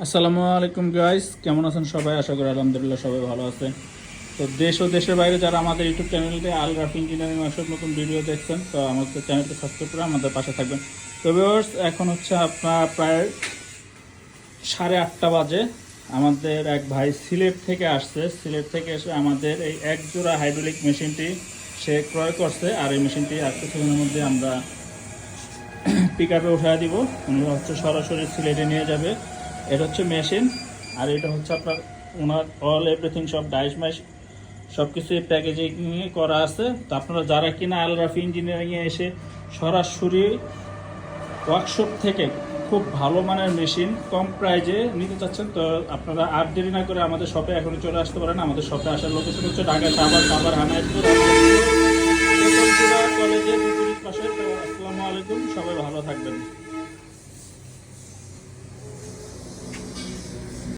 আসসালামু আলাইকুম গাইস, কেমন আছেন সবাই? আশা করি আলহামদুলিল্লাহ সবাই ভালো আছেন। তো দেশ ও দেশের বাইরে যারা আমাদের ইউটিউব চ্যানেলতে আল রাফি ইঞ্জিনিয়ারিং ওয়ার্কশপ নতুন ভিডিও দেখছেন, তো আমাদের চ্যানেলটি সাবস্ক্রাইব করে আমাদের পাশে থাকবেন। তো ভিউয়ার্স, এখন হচ্ছে আপনার প্রায় 8:30 বাজে। আমাদের এক ভাই সিলেট থেকে আসছে। সিলেট থেকে এসে আমাদের এই এক জোড়া হাইড্রোলিক মেশিনটি সে ক্রয় করছে, আর এই মেশিনটি আর কিছুদিনের মধ্যে আমরা পিক আপে উঠায় দিব। উনি হচ্ছে সরাসরি সিলেটে নিয়ে যাবে। এটা হচ্ছে মেশিন, আর এটা হচ্ছে আপনার ওনার অল এভরিথিং সব ডাইস মাইস সব কিছু প্যাকেজিং করা আছে। তো আপনারা যারা কিনা আল রাফি ইঞ্জিনিয়ারিংয়ে এসে সরাসরি ওয়ার্কশপ থেকে খুব ভালো মানের মেশিন কম প্রাইজে নিতে চাচ্ছেন, তো আপনারা আর দেরি না করে আমাদের শপে এখনই চলে আসতে পারেন। আমাদের শপে আসার লোকেশন হচ্ছে ঢাকা সাভার হামায়তপুর কলেজের বিপরীত পাশে। তো আসসালামু আলাইকুম, সবাই ভালো থাকবেন।